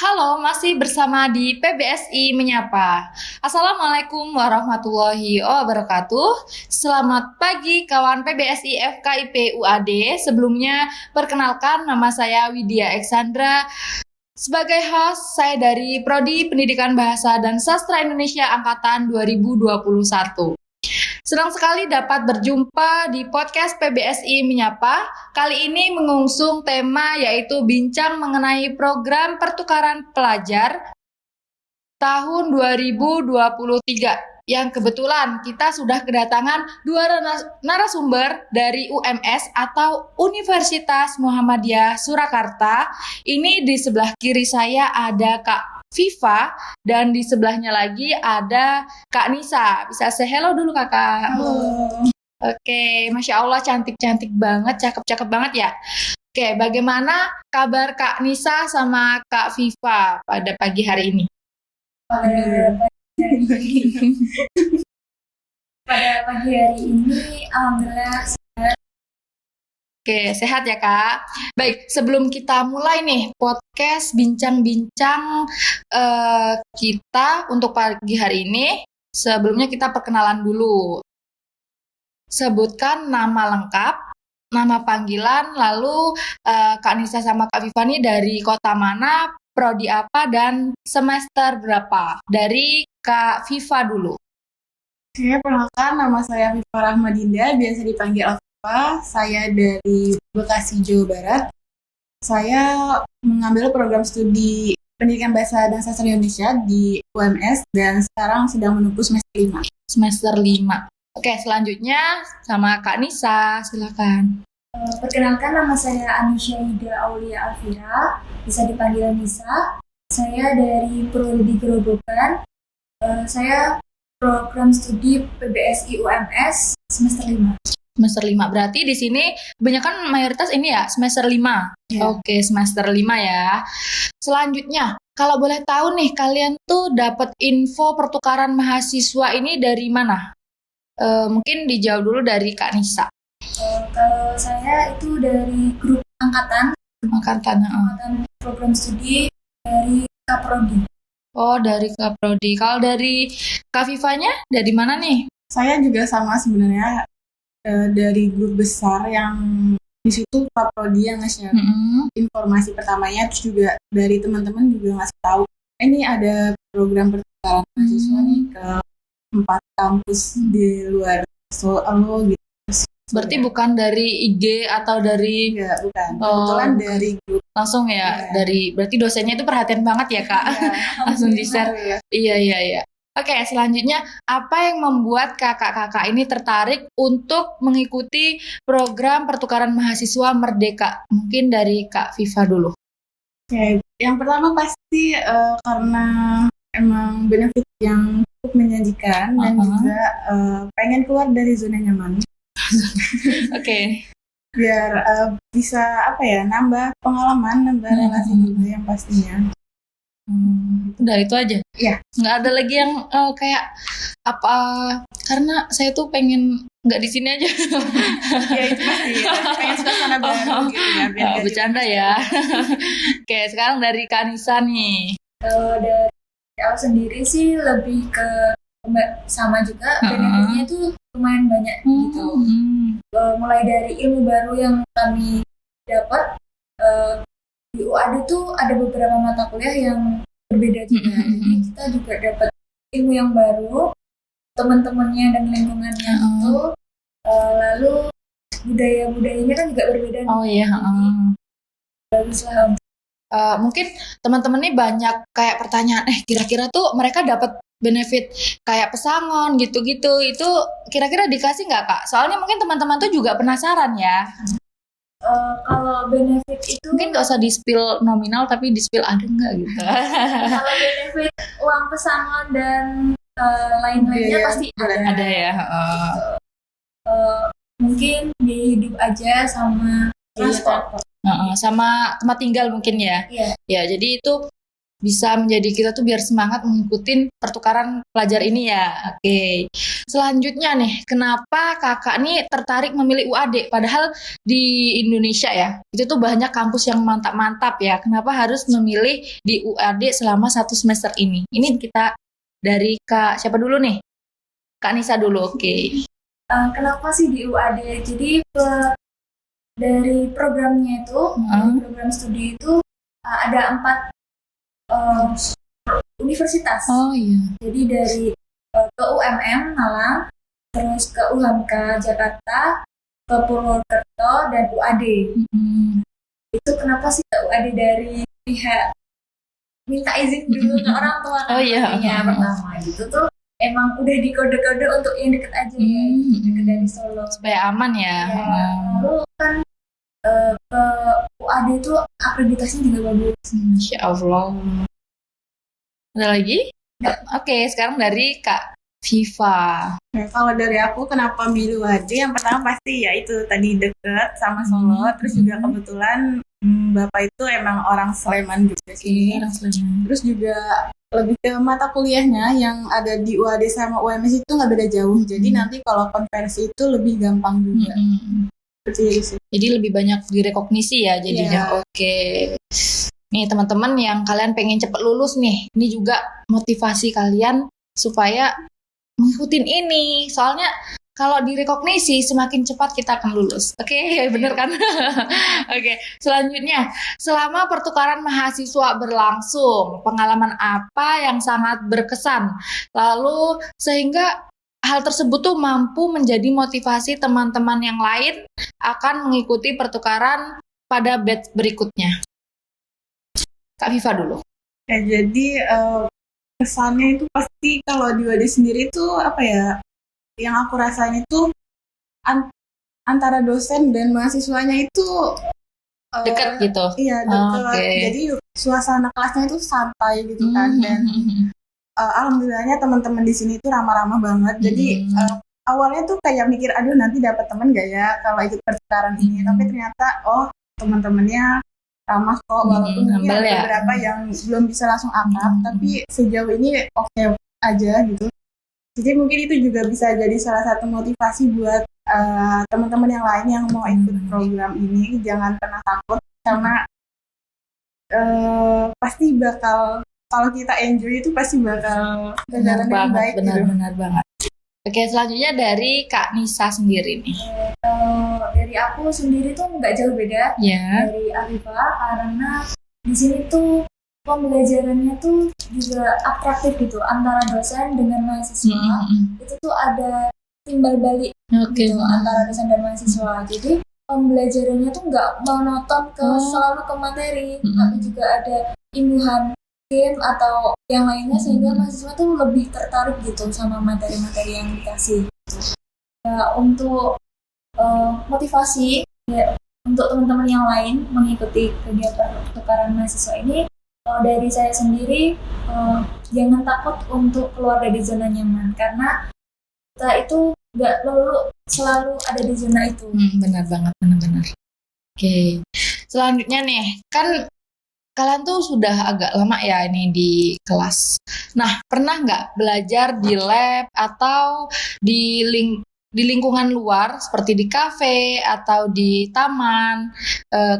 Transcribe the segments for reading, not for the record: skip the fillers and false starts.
Halo, masih bersama di PBSI Menyapa. Assalamualaikum warahmatullahi wabarakatuh. Selamat pagi kawan PBSI FKIP UAD. Sebelumnya, perkenalkan nama saya Widya Eksandra. Sebagai host, saya dari Prodi Pendidikan Bahasa dan Sastra Indonesia Angkatan 2021. Senang sekali dapat berjumpa di podcast PBSI Menyapa. Kali ini mengusung tema yaitu bincang mengenai program pertukaran pelajar tahun 2023. Yang kebetulan kita sudah kedatangan dua narasumber dari UMS atau Universitas Muhammadiyah Surakarta. Ini di sebelah kiri saya ada Kak Viva dan di sebelahnya lagi ada Kak Nisa. Bisa say hello dulu Kakak. Halo. Oke, Masya Allah cantik-cantik banget, cakep-cakep banget ya. Oke, bagaimana kabar Kak Nisa sama Kak Viva pada pagi hari ini? Pada pagi hari ini, alhamdulillah. Oke, sehat ya Kak. Baik, sebelum kita mulai nih podcast bincang-bincang kita untuk pagi hari ini, sebelumnya kita perkenalan dulu. Sebutkan nama lengkap, nama panggilan, lalu Kak Nisa sama Kak Viva nih dari kota mana, prodi apa, dan semester berapa. Dari Kak Viva dulu. Oke, perkenalkan nama saya Viva Rahmadinda, biasa dipanggil Alfa. Saya dari Bekasi, Jawa Barat. Saya mengambil program studi Pendidikan Bahasa dan Sastra Indonesia di UMS dan sekarang sedang menempuh semester 5. Semester 5. Oke, selanjutnya sama Kak Nisa, silakan. Perkenalkan nama saya Anisha Ida Aulia Alfira, bisa dipanggil Nisa. Saya dari Prodi Gerobokan. Saya program studi PBSI UMS semester 5. Semester 5. Berarti di sini kebanyakan mayoritas ini ya semester 5. Ya. Oke, semester 5 ya. Selanjutnya, kalau boleh tahu nih kalian tuh dapat info pertukaran mahasiswa ini dari mana? Mungkin dijawab dulu dari Kak Nisa. Kalau saya itu dari grup angkatan program studi dari Kaprodi. Oh, dari Kak Prodi. Kalau dari Kak Vivanya dari mana nih? Saya juga sama sebenarnya dari grup besar yang di situ Pak Prodi yang nge-share informasi pertamanya, terus juga dari teman-teman juga ngasih tahu ini ada program pertukaran mahasiswa nih ke 4 kampus di luar Solo gitu. Berarti bukan dari IG atau dari Enggak, bukan. Kebetulan dari grup langsung ya, dari berarti dosennya itu perhatian banget ya Kak. Langsung di-share. Iya. Oke, selanjutnya apa yang membuat kakak-kakak ini tertarik untuk mengikuti program pertukaran mahasiswa Merdeka? Mungkin dari Kak Viva dulu. Oke, yang pertama pasti karena emang benefit yang cukup menjanjikan dan juga pengen keluar dari zona nyaman. Oke. Biar bisa nambah pengalaman, nambah relasi juga yang pastinya. Udah itu aja. Iya. Nggak ada lagi yang kayak apa? Karena saya tuh pengen nggak di sini aja. Ya itu pasti. Pengen suasana baru gitu ya. Biar Bercanda ya. Oke, sekarang dari Kak Nisa nih. Kalau dari aku sendiri sih lebih ke sama juga, benefitnya itu lumayan banyak gitu. Mulai dari ilmu baru yang kami dapat di UAD tuh ada beberapa mata kuliah yang berbeda juga. Jadi kita juga dapat ilmu yang baru, teman-temannya dan lingkungannya itu. Lalu budaya-budayanya kan juga berbeda. Oh iya. Bagus lah. Mungkin teman-teman nih banyak kayak pertanyaan, kira-kira tuh mereka dapat benefit kayak pesangon gitu-gitu, itu kira-kira dikasih nggak Kak? Soalnya mungkin teman-teman tuh juga penasaran ya. Kalau benefit itu mungkin nggak usah di-spill nominal tapi di-spill ada nggak gitu. Kalau benefit uang pesangon dan lain-lainnya pasti ada ya. Mungkin biaya hidup aja sama transport. Sama tempat tinggal mungkin ya. Iya. Ya, jadi itu bisa menjadi kita tuh biar semangat mengikuti pertukaran pelajar ini ya. Oke. Selanjutnya nih, kenapa kakak nih tertarik memilih UAD? Padahal di Indonesia ya, itu tuh banyak kampus yang mantap-mantap ya. Kenapa harus memilih di UAD selama 1 semester ini? Ini kita dari Kak siapa dulu nih? Kak Nisa dulu, oke. Kenapa sih di UAD? Jadi dari programnya itu, dari program studi itu ada 4 universitas. Oh iya. Jadi dari ke UMM Malang, terus ke UHAMKA Jakarta, ke Purwokerto dan UAD. Itu kenapa sih ke UAD dari pihak minta izin dulu ke orang tua kan? Oh iya. Pertama gitu tuh emang udah dikode-kode untuk yang deket aja ya, deket dari Solo. Supaya aman ya. Lalu kan ke UAD itu akreditasinya juga bagus. Masya Allah. Ada lagi? Oke, sekarang dari Kak Viva. Nah, kalau dari aku kenapa milih UAD, yang pertama pasti ya itu tadi deket sama Solo, terus juga kebetulan Bapak itu emang orang Sleman juga sih. Orang Sleman. Terus juga lebih ke mata kuliahnya yang ada di UAD sama UMS itu nggak beda jauh, jadi nanti kalau konversi itu lebih gampang juga. Jadi lebih banyak direkognisi ya jadinya. Oke. Nih teman-teman yang kalian pengen cepet lulus nih, ini juga motivasi kalian supaya ngikutin ini. Soalnya kalau direkognisi semakin cepat kita akan lulus. Oke, bener kan? Oke, selanjutnya, selama pertukaran mahasiswa berlangsung, pengalaman apa yang sangat berkesan? Lalu sehingga hal tersebut tuh mampu menjadi motivasi teman-teman yang lain akan mengikuti pertukaran pada batch berikutnya. Kak Viva dulu. Ya, jadi kesannya itu pasti kalau di UAD sendiri tuh apa ya, yang aku rasain itu antara dosen dan mahasiswanya itu dekat gitu. Iya, dekat. Jadi suasana kelasnya itu santai gitu kan, dan alhamdulillahnya teman-teman di sini tuh ramah-ramah banget. Jadi awalnya tuh kayak mikir, aduh nanti dapat teman gak ya kalau ikut pertukaran ini, tapi ternyata teman-temannya ramah kok, walaupun mungkin ada beberapa yang belum bisa langsung akrab, tapi sejauh ini oke aja gitu. Jadi mungkin itu juga bisa jadi salah satu motivasi buat teman-teman yang lain yang mau ikut program ini. Jangan pernah takut, karena pasti bakal, kalau kita enjoy itu pasti bakal berjalan dengan baik. Benar banget. Oke, selanjutnya dari Kak Nisa sendiri nih. Dari aku sendiri tuh nggak jauh beda dari Afifa, karena di sini tuh pembelajarannya tuh juga atraktif gitu antara dosen dengan mahasiswa. Itu tuh ada timbal balik gitu antara dosen dan mahasiswa. Jadi pembelajarannya tuh nggak monoton selalu ke materi, tapi juga ada imbuhan game atau yang lainnya, sehingga mahasiswa tuh lebih tertarik gitu sama materi-materi yang dikasih. Ya, untuk motivasi ya, untuk teman-teman yang lain mengikuti kegiatan pertukaran mahasiswa ini, dari saya sendiri jangan takut untuk keluar dari zona nyaman, karena kita itu nggak selalu ada di zona itu. Benar banget, benar. Oke, selanjutnya nih, kan kalian tuh sudah agak lama ya ini di kelas. Nah, pernah nggak belajar di lab atau di lingkungan luar seperti di kafe atau di taman,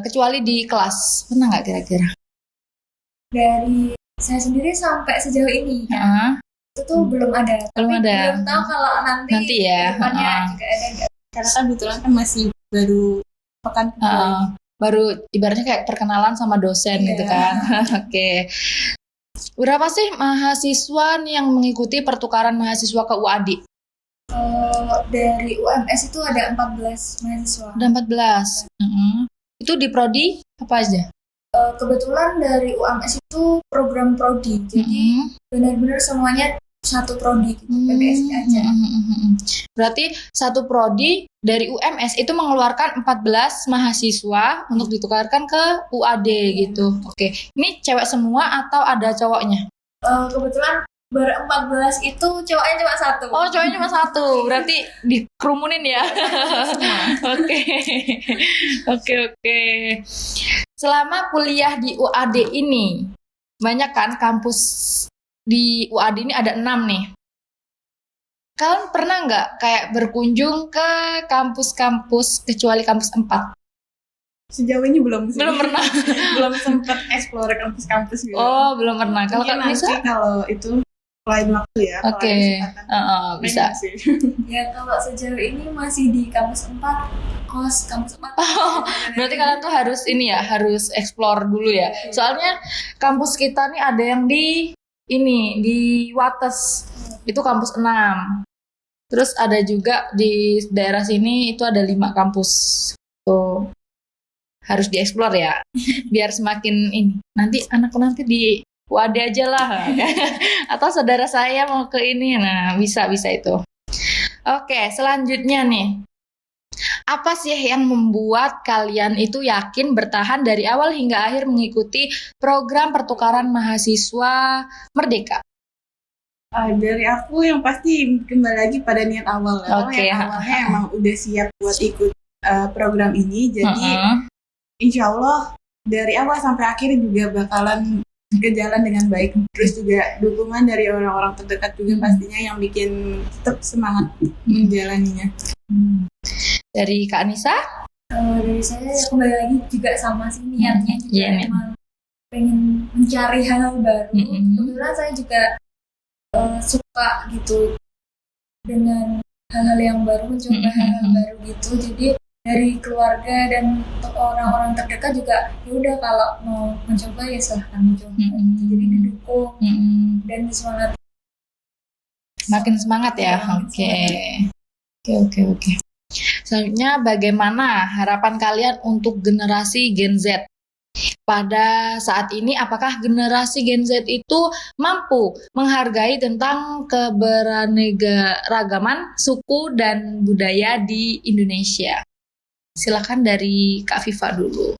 kecuali di kelas? Pernah nggak kira-kira? Dari saya sendiri sampai sejauh ini itu tuh belum ada. Belum tahu kalau nanti ya depannya juga ada nggak? Karena kan kebetulan kan masih baru pekan kedua. Baru ibaratnya kayak perkenalan sama dosen gitu kan. Oke. Berapa sih mahasiswa nih yang mengikuti pertukaran mahasiswa ke UAD? Dari UMS itu ada 14 mahasiswa. Ada 14. Itu di prodi apa aja? Kebetulan dari UMS itu program prodi. Jadi benar-benar semuanya satu prodi gitu, PBSI aja. Berarti satu prodi dari UMS itu mengeluarkan 14 mahasiswa untuk ditukarkan ke UAD gitu. Oke. Ini cewek semua atau ada cowoknya? Kebetulan ber-14 itu cowoknya cuma satu. Oh, cowoknya cuma satu. Berarti dikerumunin ya. Oke. Selama kuliah di UAD ini, banyak kan kampus di UAD ini ada 6 nih. Kalian pernah nggak kayak berkunjung ke kampus-kampus kecuali kampus 4? Sejauh ini belum sih. Belum pernah. Belum sempat explore kampus-kampus gitu. Oh, belum pernah. Kalau Mungkin Kak Nisa? nanti kalau itu lain waktu ya. kalau Oke. ada kesempatan. Bisa. Pengen sih. Ya kalau sejauh ini masih di kampus 4, kos kampus 4. Berarti kalian tuh harus ini ya, harus explore dulu ya. Soalnya kampus kita nih ada yang di Wates. Itu kampus 6. Terus ada juga di daerah sini itu ada 5 kampus. Tuh. Harus dieksplor ya. Biar semakin ini. Nanti anakku nanti di UAD aja lah. Atau saudara saya mau ke ini. Nah, bisa itu. Oke, selanjutnya nih. Apa sih yang membuat kalian itu yakin bertahan dari awal hingga akhir mengikuti program pertukaran mahasiswa Merdeka? Dari aku yang pasti kembali lagi pada niat awal ya. Oke. Yang awalnya emang udah siap buat ikut program ini. Jadi insya Allah dari awal sampai akhir juga bakalan ke jalan dengan baik. Terus juga dukungan dari orang-orang terdekat juga pastinya yang bikin tetap semangat menjalaninya. Dari Kak Nisa? Dari saya kembali lagi juga sama sih niatnya juga Iya, emang pengen mencari hal baru. Mm-mm. Kebetulan saya juga suka gitu dengan hal-hal yang baru, mencoba hal-hal baru gitu. Jadi dari keluarga dan orang-orang terdekat juga ya udah kalau mau mencoba ya silahkan mencoba. Jadi didukung dan disemangat. Makin semangat ya. Oke. Selanjutnya, bagaimana harapan kalian untuk generasi Gen Z? Pada saat ini, apakah generasi Gen Z itu mampu menghargai tentang keberaneka-ragaman suku dan budaya di Indonesia? Silakan dari Kak Viva dulu.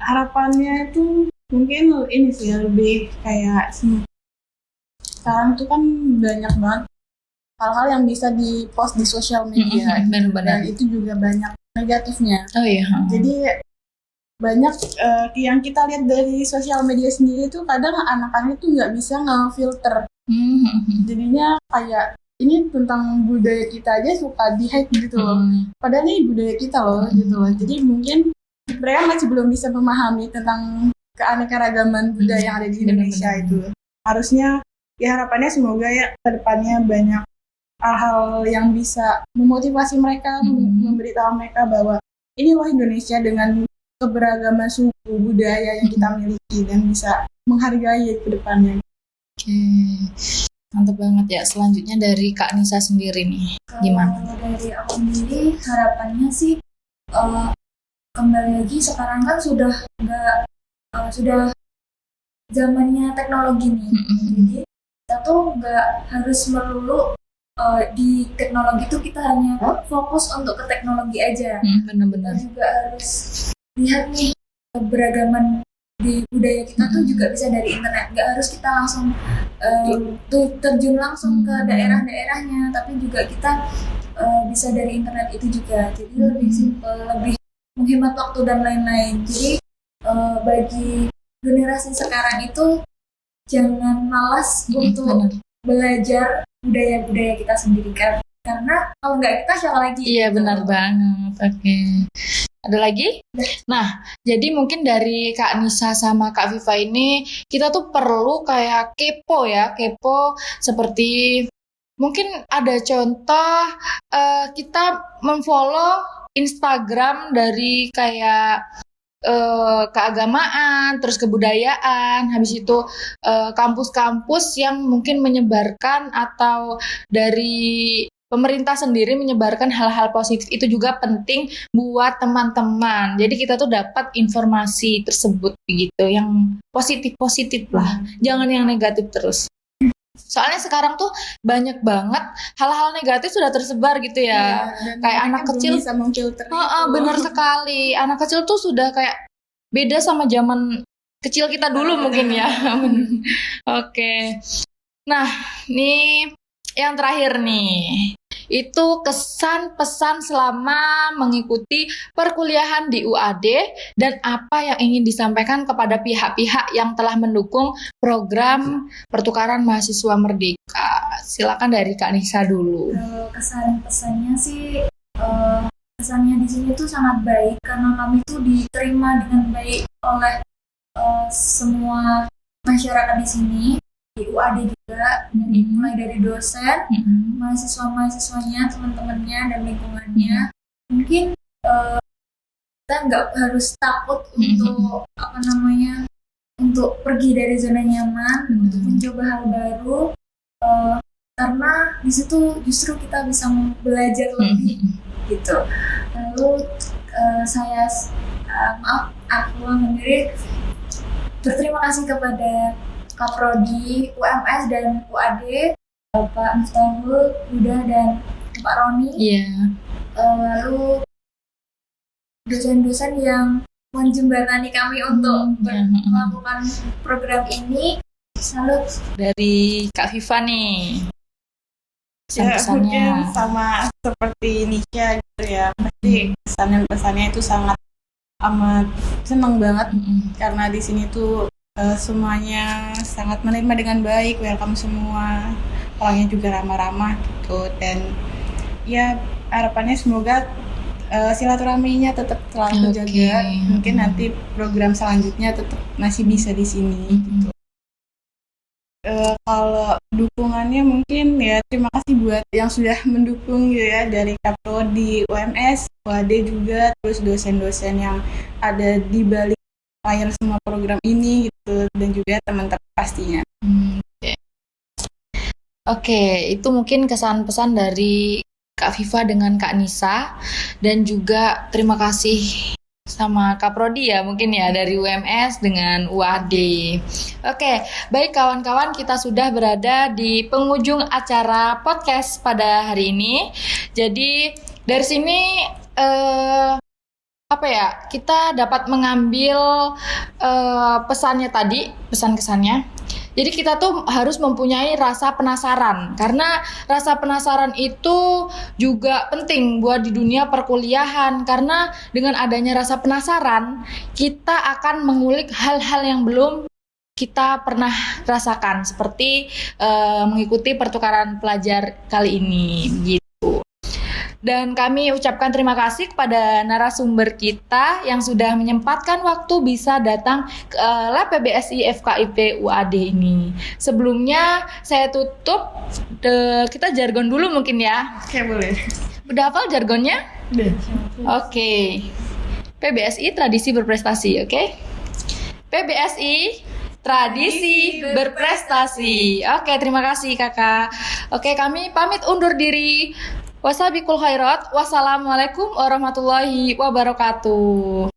Harapannya itu mungkin ini sih lebih kayak sekarang tuh kan banyak banget hal-hal yang bisa dipost di sosial media Benar-benar. dan itu juga banyak negatifnya. Oh iya. Jadi banyak yang kita lihat dari sosial media sendiri tuh kadang anak-anak tuh nggak bisa nge-filter. Jadinya kayak ini tentang budaya kita aja suka di-hate gitu loh. Padahal ini budaya kita loh gitu loh. Jadi mungkin mereka masih belum bisa memahami tentang keanekaragaman budaya yang ada di Indonesia itu. Harusnya ya harapannya semoga ya kedepannya banyak hal-hal yang bisa memotivasi mereka, memberitahu mereka bahwa ini loh Indonesia dengan keberagaman suku budaya yang kita miliki dan bisa menghargai ke depannya. Oke, mantap banget ya. Selanjutnya dari Kak Nisa sendiri nih, gimana? Kalau dari aku sendiri harapannya sih kembali lagi sekarang kan sudah sudah zamannya teknologi nih. Jadi kita tuh nggak harus melulu di teknologi itu kita hanya fokus untuk ke teknologi aja. Benar-benar. Kita juga harus lihat nih keberagaman di budaya kita tuh juga bisa dari internet. Nggak harus kita langsung terjun langsung ke daerah-daerahnya, tapi juga kita bisa dari internet itu juga. Jadi lebih simpel, lebih menghemat waktu dan lain-lain. Jadi bagi generasi sekarang itu jangan malas untuk belajar budaya-budaya kita sendiri kan, karena kalau nggak kita siapa lagi? Iya benar banget. Oke. Ada lagi? Nah, jadi mungkin dari Kak Nisa sama Kak Viva ini kita tuh perlu kayak kepo seperti mungkin ada contoh kita memfollow Instagram dari kayak keagamaan, terus kebudayaan, habis itu kampus-kampus yang mungkin menyebarkan atau dari pemerintah sendiri menyebarkan hal-hal positif itu juga penting buat teman-teman. Jadi kita tuh dapat informasi tersebut begitu, yang positif-positif lah, jangan yang negatif terus. Soalnya sekarang tuh banyak banget hal-hal negatif sudah tersebar gitu ya. Kayak anak kecil bisa memfilter. Benar sekali. Anak kecil tuh sudah kayak beda sama zaman kecil kita dulu mungkin ya. Oke. Nah, nih yang terakhir nih. Itu kesan pesan selama mengikuti perkuliahan di UAD dan apa yang ingin disampaikan kepada pihak-pihak yang telah mendukung program pertukaran mahasiswa merdeka. Silakan dari Kak Nisa dulu. Kesan pesannya sih kesannya di sini tuh sangat baik karena kami tuh diterima dengan baik oleh semua masyarakat di sini, di UAD juga, mulai dari dosen, mahasiswa-mahasiswanya, teman-temannya dan lingkungannya. Mungkin kita nggak harus takut untuk untuk pergi dari zona nyaman, untuk mencoba hal baru, karena di situ justru kita bisa belajar lebih gitu. Lalu aku sendiri berterima kasih kepada Kaprodi, UMS dan UAD, Pak Miftahul, Yuda dan Pak Roni. Lalu dosen-dosen yang menjembatani kami untuk melakukan program ini. Salut. Dari Kak Viva nih. Ya, mungkin sama seperti Nisha gitu ya. Pasti pesan dan pesannya itu sangat amat senang banget karena di sini tuh semuanya sangat menerima dengan baik, welcome semua, orangnya juga ramah-ramah gitu. Dan ya harapannya semoga silaturahminya tetap selalu terjaga. Mungkin nanti program selanjutnya tetap masih bisa di sini gitu. Kalau dukungannya mungkin ya terima kasih buat yang sudah mendukung gitu ya, dari Kaprodi, UMS, UAD juga, terus dosen-dosen yang ada di balik layar semua program ini gitu, dan juga teman-teman pastinya. Oke, itu mungkin kesan pesan dari Kak Viva dengan Kak Nisa, dan juga terima kasih sama Kak Prodi ya mungkin ya dari UMS dengan UAD. Oke, baik kawan-kawan, kita sudah berada di penghujung acara podcast pada hari ini. Jadi dari sini kita dapat mengambil pesannya tadi, pesan kesannya. Jadi kita tuh harus mempunyai rasa penasaran, karena rasa penasaran itu juga penting buat di dunia perkuliahan, karena dengan adanya rasa penasaran kita akan mengulik hal-hal yang belum kita pernah rasakan, seperti mengikuti pertukaran pelajar kali ini gitu. Dan kami ucapkan terima kasih kepada narasumber kita yang sudah menyempatkan waktu bisa datang ke Lab PBSI FKIP UAD ini. Sebelumnya saya tutup, kita jargon dulu mungkin ya. Oke, boleh. Udah hafal jargonnya? Udah. Oke. PBSI tradisi berprestasi, oke? PBSI tradisi berprestasi. Oke, terima kasih Kakak. Oke, kami pamit undur diri. Wassalamualaikum warahmatullahi wabarakatuh.